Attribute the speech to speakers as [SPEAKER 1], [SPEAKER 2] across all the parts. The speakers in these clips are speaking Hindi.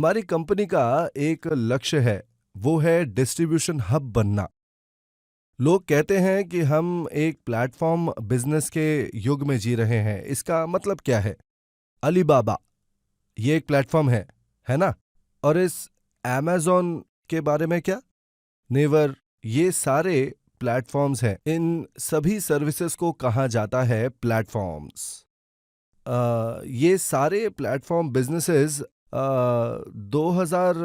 [SPEAKER 1] हमारी कंपनी का एक लक्ष्य है, वो है डिस्ट्रीब्यूशन हब बनना। लोग कहते हैं कि हम एक प्लेटफॉर्म बिजनेस के युग में जी रहे हैं। इसका मतलब क्या है? अलीबाबा ये एक प्लेटफॉर्म है ना? और इस अमेज़न के बारे में क्या? नेवर, ये सारे प्लेटफॉर्म्स हैं। इन सभी सर्विसेज को कहा जाता है प्लेटफॉर्म्स। ये सारे प्लेटफॉर्म बिजनेसेस 2000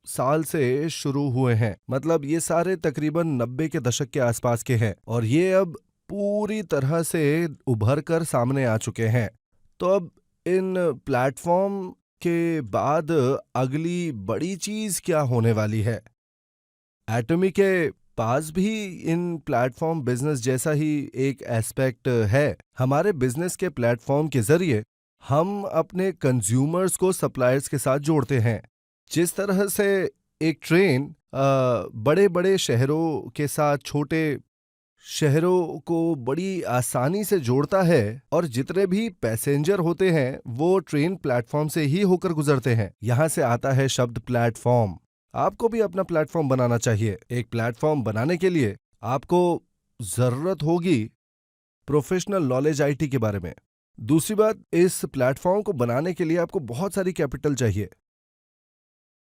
[SPEAKER 1] साल से शुरू हुए हैं। मतलब ये सारे तकरीबन 90 के दशक के आसपास के हैं और ये अब पूरी तरह से उभर कर सामने आ चुके हैं। तो अब इन प्लेटफॉर्म के बाद अगली बड़ी चीज क्या होने वाली है? एटमी के पास भी इन प्लेटफॉर्म बिजनेस जैसा ही एक एस्पेक्ट है। हमारे बिजनेस के प्लेटफॉर्म के जरिए हम अपने कंज्यूमर्स को सप्लायर्स के साथ जोड़ते हैं। जिस तरह से एक ट्रेन बड़े बड़े शहरों के साथ छोटे शहरों को बड़ी आसानी से जोड़ता है और जितने भी पैसेंजर होते हैं वो ट्रेन प्लेटफॉर्म से ही होकर गुजरते हैं। यहां से आता है शब्द प्लेटफॉर्म। आपको भी अपना प्लेटफॉर्म बनाना चाहिए। एक प्लेटफॉर्म बनाने के लिए आपको जरूरत होगी प्रोफेशनल नॉलेज आईटी के बारे में। दूसरी बात, इस प्लेटफॉर्म को बनाने के लिए आपको बहुत सारी कैपिटल चाहिए।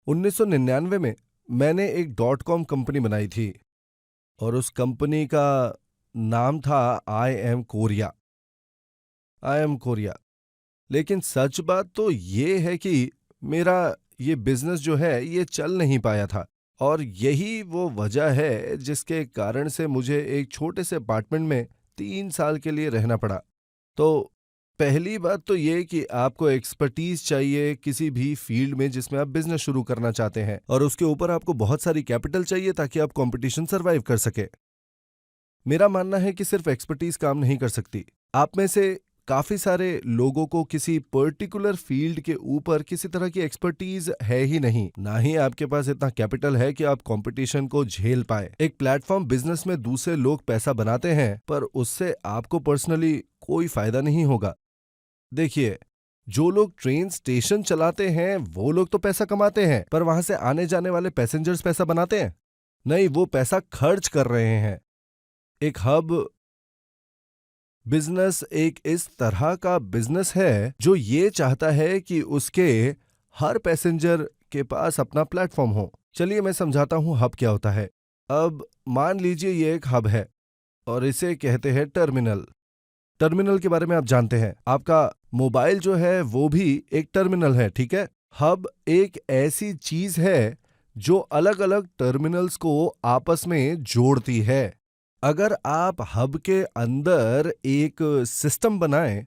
[SPEAKER 1] 1999 में मैंने एक .com कंपनी बनाई थी और उस कंपनी का नाम था I am Korea. I am Korea. लेकिन सच बात तो ये है कि मेरा ये बिजनेस जो है ये चल नहीं पाया था और यही वो वजह है जिसके कारण से मुझे एक छोटे से अपार्टमेंट में 3 साल के लिए रहना पड़ा। तो पहली बात तो ये कि आपको एक्सपर्टीज चाहिए किसी भी फील्ड में जिसमें आप बिजनेस शुरू करना चाहते हैं और उसके ऊपर आपको बहुत सारी कैपिटल चाहिए ताकि आप कंपटीशन सरवाइव कर सके। मेरा मानना है कि सिर्फ एक्सपर्टीज काम नहीं कर सकती। आप में से काफी सारे लोगों को किसी पर्टिकुलर फील्ड के ऊपर किसी तरह की एक्सपर्टीज है ही नहीं, ना ही आपके पास इतना कैपिटल है कि आप कंपटीशन को झेल पाए। एक प्लेटफॉर्म बिजनेस में दूसरे लोग पैसा बनाते हैं पर उससे आपको पर्सनली कोई फायदा नहीं होगा। देखिए, जो लोग ट्रेन स्टेशन चलाते हैं वो लोग तो पैसा कमाते हैं, पर वहां से आने जाने वाले पैसेंजर्स पैसा बनाते हैं? नहीं, वो पैसा खर्च कर रहे हैं। एक हब बिजनेस एक इस तरह का बिजनेस है जो ये चाहता है कि उसके हर पैसेंजर के पास अपना प्लेटफॉर्म हो। चलिए मैं समझाता हूं हब क्या होता है। अब मान लीजिए ये एक हब है और इसे कहते हैं टर्मिनल। टर्मिनल के बारे में आप जानते हैं, आपका मोबाइल जो है वो भी एक टर्मिनल है, ठीक है? हब एक ऐसी चीज है जो अलग अलग टर्मिनल्स को आपस में जोड़ती है। अगर आप हब के अंदर एक सिस्टम बनाएं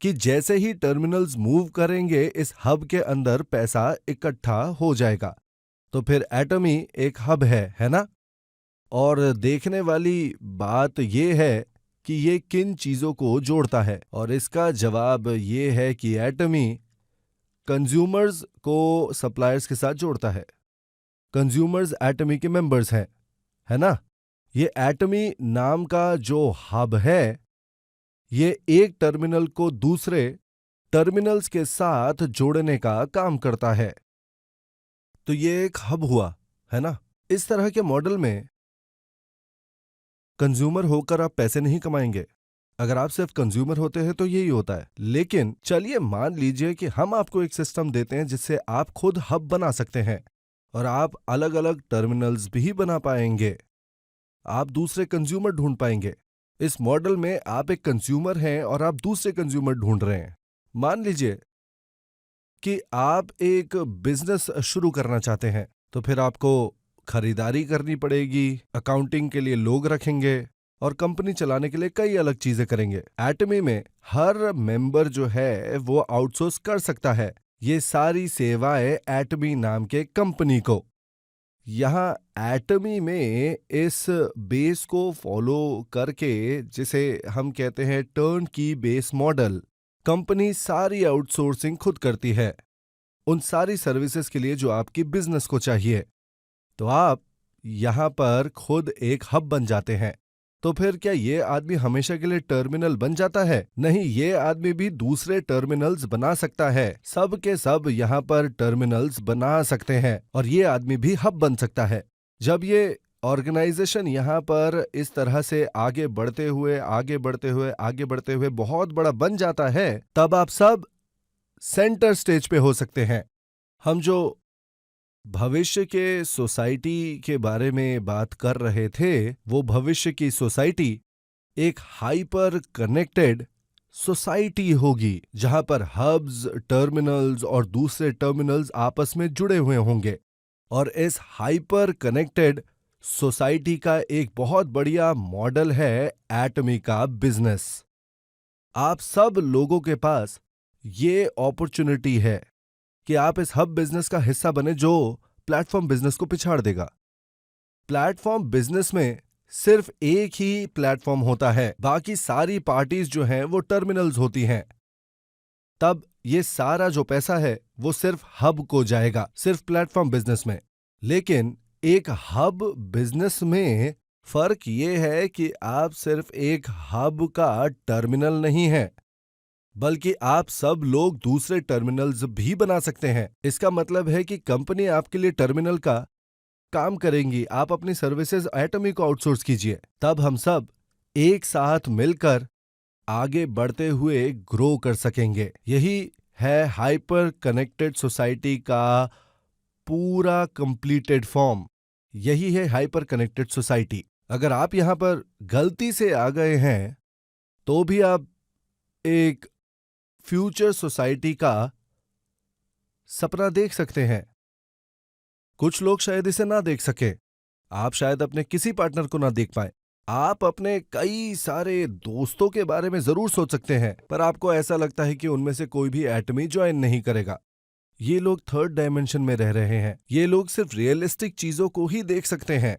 [SPEAKER 1] कि जैसे ही टर्मिनल्स मूव करेंगे इस हब के अंदर पैसा इकट्ठा हो जाएगा, तो फिर एटमी एक हब है ना? और देखने वाली बात यह है कि ये किन चीजों को जोड़ता है और इसका जवाब ये है कि एटमी कंज्यूमर्स को सप्लायर्स के साथ जोड़ता है। कंज्यूमर्स एटमी के मेंबर्स हैं, है ना? ये एटमी नाम का जो हब है ये एक टर्मिनल को दूसरे टर्मिनल्स के साथ जोड़ने का काम करता है। तो ये एक हब हुआ, है ना? इस तरह के मॉडल में कंज्यूमर होकर आप पैसे नहीं कमाएंगे। अगर आप सिर्फ कंज्यूमर होते हैं तो यही होता है। लेकिन चलिए मान लीजिए कि हम आपको एक सिस्टम देते हैं जिससे आप खुद हब बना सकते हैं और आप अलग अलग टर्मिनल्स भी बना पाएंगे। आप दूसरे कंज्यूमर ढूंढ पाएंगे। इस मॉडल में आप एक कंज्यूमर हैं और आप दूसरे कंज्यूमर ढूंढ रहे हैं। मान लीजिए कि आप एक बिजनेस शुरू करना चाहते हैं, तो फिर आपको खरीदारी करनी पड़ेगी, अकाउंटिंग के लिए लोग रखेंगे और कंपनी चलाने के लिए कई अलग चीजें करेंगे। एटमी में हर मेंबर जो है वो आउटसोर्स कर सकता है ये सारी सेवाएं एटमी नाम के कंपनी को। यहाँ एटमी में इस बेस को फॉलो करके, जिसे हम कहते हैं टर्न की बेस मॉडल, कंपनी सारी आउटसोर्सिंग खुद करती है उन सारी सर्विसेज के लिए जो आपकी बिजनेस को चाहिए। तो आप यहाँ पर खुद एक हब बन जाते हैं। तो फिर क्या ये आदमी हमेशा के लिए टर्मिनल बन जाता है? नहीं, ये आदमी भी दूसरे टर्मिनल्स बना सकता है। सब के सब यहाँ पर टर्मिनल्स बना सकते हैं और ये आदमी भी हब बन सकता है। जब ये ऑर्गेनाइजेशन यहाँ पर इस तरह से आगे बढ़ते हुए आगे बढ़ते हुए आगे बढ़ते हुए बहुत बड़ा बन जाता है, तब आप सब सेंटर स्टेज पे हो सकते हैं। हम जो भविष्य के सोसाइटी के बारे में बात कर रहे थे, वो भविष्य की सोसाइटी एक हाइपर कनेक्टेड सोसाइटी होगी, जहां पर हब्स, टर्मिनल्स और दूसरे टर्मिनल्स आपस में जुड़े हुए होंगे। और इस हाइपर कनेक्टेड सोसाइटी का एक बहुत बढ़िया मॉडल है एटमी का बिजनेस। आप सब लोगों के पास ये अपॉर्चुनिटी है कि आप इस हब बिजनेस का हिस्सा बने जो प्लेटफॉर्म बिजनेस को पिछाड़ देगा। प्लेटफॉर्म बिजनेस में सिर्फ एक ही प्लेटफॉर्म होता है, बाकी सारी पार्टीज जो हैं वो टर्मिनल्स होती हैं। तब ये सारा जो पैसा है वो सिर्फ हब को जाएगा, सिर्फ प्लेटफॉर्म बिजनेस में। लेकिन एक हब बिजनेस में फर्क ये है कि आप सिर्फ एक हब का टर्मिनल नहीं है, बल्कि आप सब लोग दूसरे टर्मिनल्स भी बना सकते हैं। इसका मतलब है कि कंपनी आपके लिए टर्मिनल का काम करेंगी, आप अपनी सर्विसेज एटमी को आउटसोर्स कीजिए। तब हम सब एक साथ मिलकर आगे बढ़ते हुए ग्रो कर सकेंगे। यही है हाइपर कनेक्टेड सोसाइटी का पूरा कंप्लीटेड फॉर्म। यही है हाइपर कनेक्टेड सोसाइटी। अगर आप यहां पर गलती से आ गए हैं तो भी आप एक फ्यूचर सोसाइटी का सपना देख सकते हैं। कुछ लोग शायद इसे ना देख सके, आप शायद अपने किसी पार्टनर को ना देख पाए, आप अपने कई सारे दोस्तों के बारे में जरूर सोच सकते हैं, पर आपको ऐसा लगता है कि उनमें से कोई भी एटमी ज्वाइन नहीं करेगा। ये लोग थर्ड डायमेंशन में रह रहे हैं। ये लोग सिर्फ रियलिस्टिक चीजों को ही देख सकते हैं।